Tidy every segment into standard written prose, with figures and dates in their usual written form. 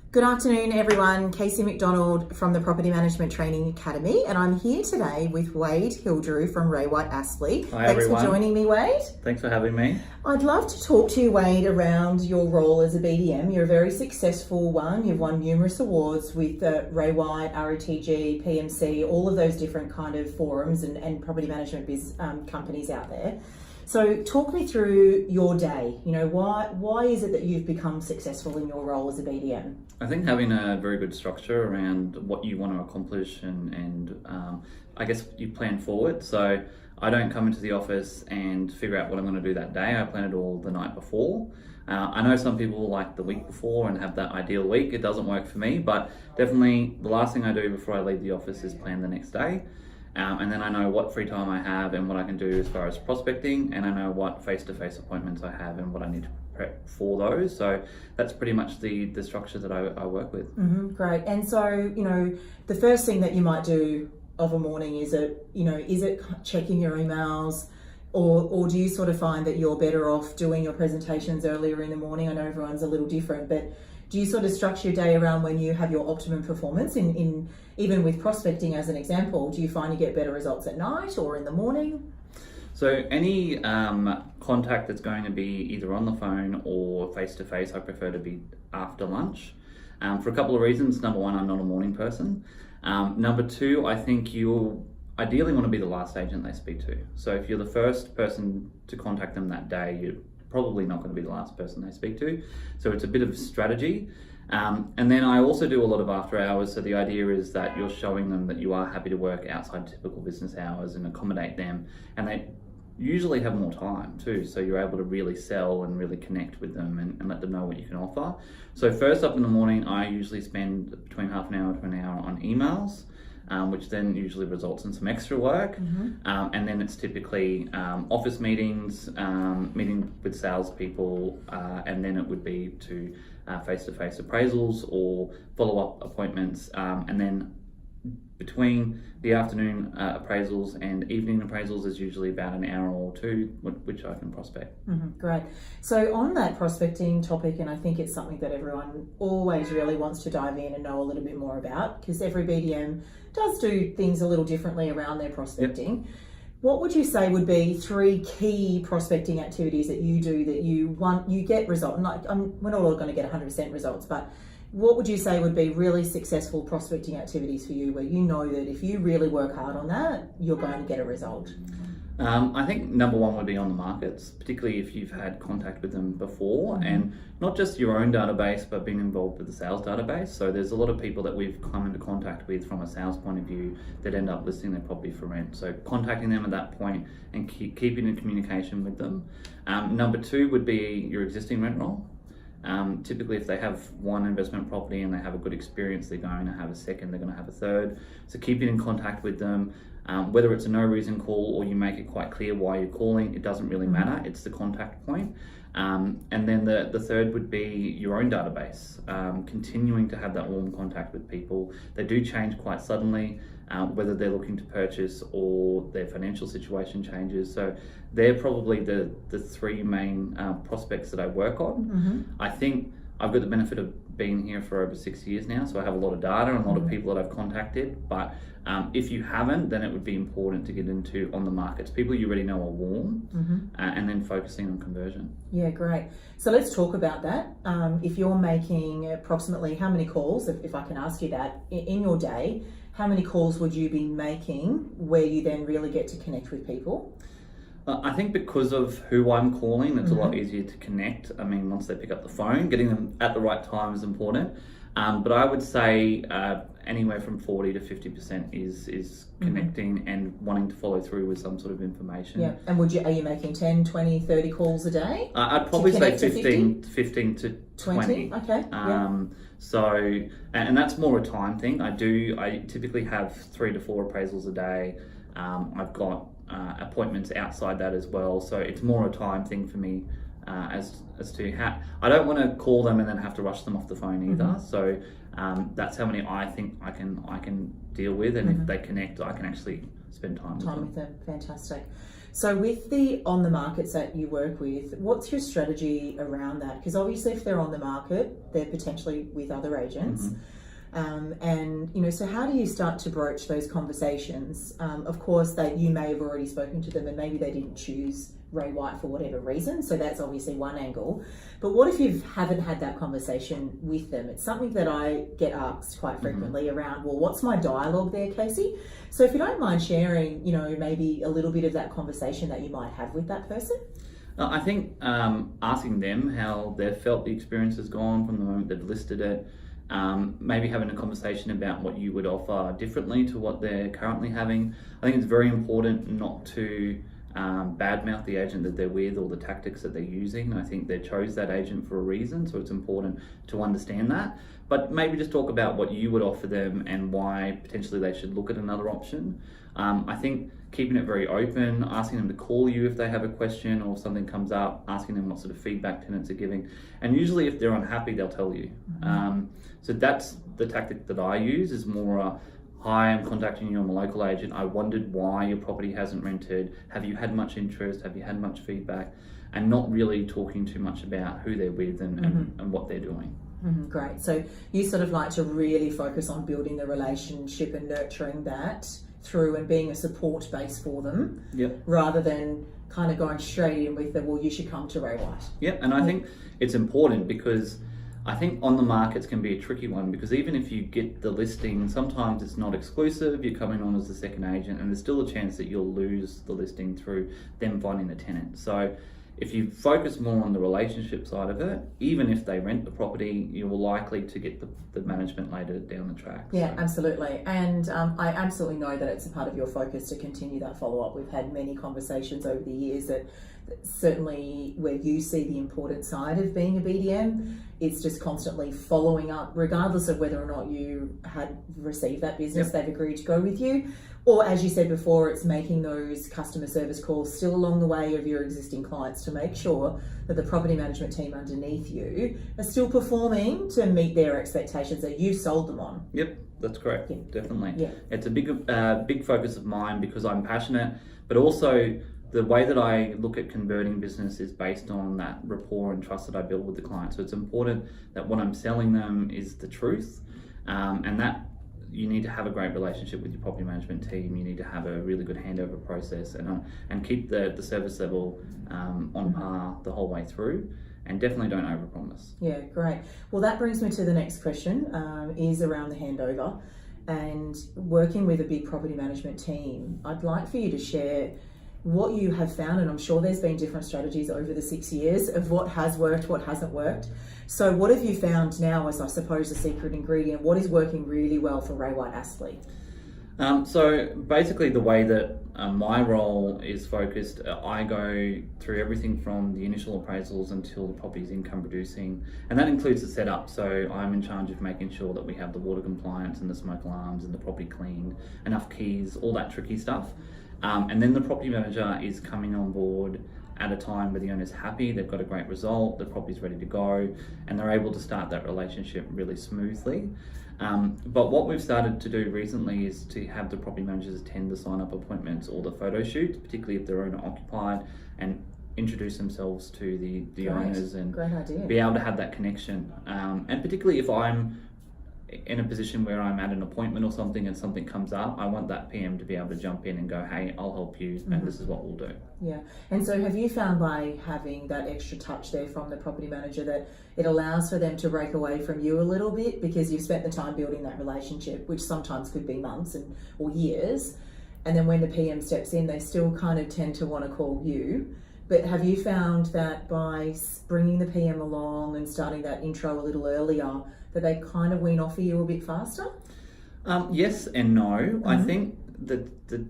Good afternoon, everyone. Casey McDonald from the Property Management Training Academy, and I'm here today with Wayde Hildrew from Ray White Astley. Hi, Thanks everyone. for joining me, Wayde. Thanks for having me. I'd love to talk to you, Wayde, around your role as a BDM. You're a very successful one. You've won numerous awards with Ray White, ROTG, PMC, all of those different kind of forums and property management companies out there. So talk me through your day. You know, why is it that you've become successful in your role as a BDM? I think having a very good structure around what you want to accomplish and I guess you plan forward. So I don't come into the office and figure out what I'm going to do that day. I plan it all the night before. I know some people like the week before and have that ideal week. It doesn't work for me, but definitely the last thing I do before I leave the office is plan the next day. And then I know what free time I have and what I can do as far as prospecting, and I know what face-to-face appointments I have and what I need to prep for those. So that's pretty much the structure that I work with. Great. And so, you know, the first thing that you might do of a morning is it checking your emails, or do you sort of find that you're better off doing your presentations earlier in the morning? I know everyone's a little different, but do you sort of structure your day around when you have your optimum performance in even with prospecting as an example? Do you find you get better results at night or in the morning? So any contact that's going to be either on the phone or face-to-face, I prefer to be after lunch for a couple of reasons. Number one, I'm not a morning person. Number two, I think you ideally want to be the last agent they speak to. So if you're the first person to contact them that day, you're probably not going to be the last person they speak to. So it's a bit of strategy. And then I also do a lot of after hours. So the idea is that you're showing them that you are happy to work outside typical business hours and accommodate them. And they usually have more time too. So you're able to really sell and really connect with them and let them know what you can offer. So first up in the morning, I usually spend between half an hour to an hour on emails. Which then usually results in some extra work. And then it's typically office meetings, meeting with salespeople, and then it would be to face-to-face appraisals or follow-up appointments. And then between the afternoon appraisals and evening appraisals is usually about an hour or two, which I can prospect. Great. So on that prospecting topic, and I think it's something that everyone always really wants to dive in and know a little bit more about, because every BDM does do things a little differently around their prospecting. Yep. What would you say would be 3 key prospecting activities that you do that you get results? We're not all going to get 100% results, but what would you say would be really successful prospecting activities for you where you know that if you really work hard on that, you're going to get a result? I think number one would be on the markets, particularly if you've had contact with them before, and not just your own database, but being involved with the sales database. So there's a lot of people that we've come into contact with from a sales point of view that end up listing their property for rent. So contacting them at that point and keeping in communication with them. Number two would be your existing rent roll. Typically if they have one investment property and they have a good experience, they're going to have a second, they're going to have a third. So keeping in contact with them, whether it's a no reason call or you make it quite clear why you're calling, it doesn't really matter. It's the contact point. And then the third would be your own database, continuing to have that warm contact with people. They do change quite suddenly, whether they're looking to purchase or their financial situation changes. So they're probably the 3 main prospects that I work on. I think I've got the benefit of being here for over 6 years now, so I have a lot of data and a lot of people that I've contacted. But if you haven't, then it would be important to get into on the markets, people you already know are warm, and then focusing on conversion. Yeah, great. So let's talk about that. If you're making approximately how many calls, if I can ask you that, in your day, how many calls would you be making where you then really get to connect with people? I think because of who I'm calling, it's a lot easier to connect. I mean, once they pick up the phone, getting them at the right time is important. But I would say anywhere from 40 to 50% is connecting and wanting to follow through with some sort of information. Yeah. And are you making 10, 20, 30 calls a day? I'd probably say 15 to 20. Okay. So, and that's more a time thing. I typically have 3 to 4 appraisals a day. I've got appointments outside that as well. So it's more a time thing for me. As to how I don't want to call them and then have to rush them off the phone either. So that's how many I think I can deal with, and if they connect, I can actually spend time with them. Fantastic. So with the on the markets that you work with, what's your strategy around that? Because obviously if they're on the market, they're potentially with other agents. And so how do you start to broach those conversations? Of course, that you may have already spoken to them and maybe they didn't choose Ray White for whatever reason, so that's obviously one angle. But what if you haven't had that conversation with them? It's something that I get asked quite frequently around, well, what's my dialogue there, Casey? So if you don't mind sharing, maybe a little bit of that conversation that you might have with that person. I think asking them how they've felt the experience has gone from the moment they've listed it, maybe having a conversation about what you would offer differently to what they're currently having. I think it's very important not to badmouth the agent that they're with or the tactics that they're using. I think they chose that agent for a reason, so it's important to understand that. But maybe just talk about what you would offer them and why potentially they should look at another option. I think keeping it very open, asking them to call you if they have a question or something comes up, asking them what sort of feedback tenants are giving. And usually if they're unhappy, they'll tell you. So that's the tactic that I use, is more hi, I'm contacting you, I'm a local agent. I wondered why your property hasn't rented. Have you had much interest? Have you had much feedback? And not really talking too much about who they're with and what they're doing. Great. So you sort of like to really focus on building the relationship and nurturing that through and being a support base for them, rather than kind of going straight in with the, well, you should come to Ray White. Yep, and I think it's important because I think on the markets can be a tricky one, because even if you get the listing, sometimes it's not exclusive, you're coming on as the second agent, and there's still a chance that you'll lose the listing through them finding the tenant. So if you focus more on the relationship side of it, even if they rent the property, you're likely to get the management later down the track. Yeah, absolutely. And I absolutely know that it's a part of your focus to continue that follow-up. We've had many conversations over the years that certainly where you see the important side of being a BDM, it's just constantly following up, regardless of whether or not you had received that business, they've agreed to go with you. Or as you said before, it's making those customer service calls still along the way of your existing clients to make sure that the property management team underneath you are still performing to meet their expectations that you've sold them on. Yep, that's correct. Definitely. Yeah. It's a big focus of mine because I'm passionate, but also the way that I look at converting business is based on that rapport and trust that I build with the client. So it's important that what I'm selling them is the truth, and that you need to have a great relationship with your property management team. You need to have a really good handover process and keep the service level on par the whole way through. And definitely don't overpromise. Yeah, great. Well, that brings me to the next question, is around the handover and working with a big property management team. I'd like for you to share what you have found, and I'm sure there's been different strategies over the 6 years of what has worked, what hasn't worked. So what have you found now as, I suppose, the secret ingredient? What is working really well for Ray White Astley? So basically the way that my role is focused, I go through everything from the initial appraisals until the property's income producing, and that includes the setup. So I'm in charge of making sure that we have the water compliance and the smoke alarms and the property cleaned, enough keys, all that tricky stuff. And then the property manager is coming on board at a time where the owner's happy, they've got a great result, the property's ready to go, and they're able to start that relationship really smoothly. But what we've started to do recently is to have the property managers attend the sign-up appointments or the photo shoots, particularly if they're owner occupied, and introduce themselves to the owners and be able to have that connection. And particularly if I'm in a position where I'm at an appointment or something and something comes up, I want that PM to be able to jump in and go, hey, I'll help you, and this is what we'll do. Yeah. And so have you found by having that extra touch there from the property manager that it allows for them to break away from you a little bit because you've spent the time building that relationship, which sometimes could be months or years, and then when the PM steps in, they still kind of tend to want to call you? But have you found that by bringing the PM along and starting that intro a little earlier, that they kind of wean off of you a bit faster? Yes and no. I think that the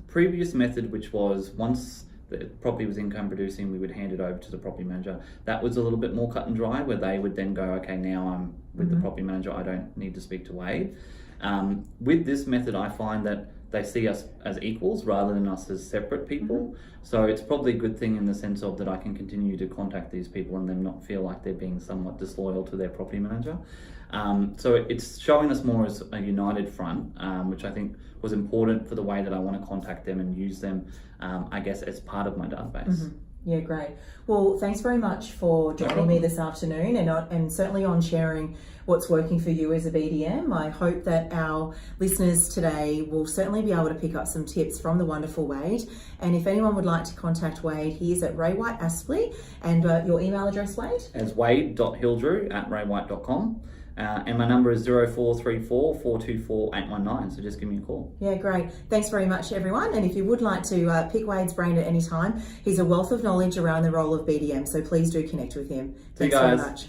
previous method, which was once the property was income producing, we would hand it over to the property manager. That was a little bit more cut and dry, where they would then go, okay, now I'm with the property manager, I don't need to speak to Wayde. With this method, I find that they see us as equals rather than us as separate people. So it's probably a good thing in the sense of that I can continue to contact these people and them not feel like they're being somewhat disloyal to their property manager. So it's showing us more as a united front, which I think was important for the way that I want to contact them and use them, I guess, as part of my database. Yeah, great. Well, thanks very much for joining me this afternoon and certainly on sharing what's working for you as a BDM. I hope that our listeners today will certainly be able to pick up some tips from the wonderful Wayde. And if anyone would like to contact Wayde, he is at Ray White Aspley. And your email address, Wayde? As wade.hildrew@raywhite.com. And my number is 0434 424 819, so just give me a call. Yeah, great. Thanks very much, everyone. And if you would like to pick Wayde's brain at any time, he's a wealth of knowledge around the role of BDM, so please do connect with him. See you Thanks very guys. much.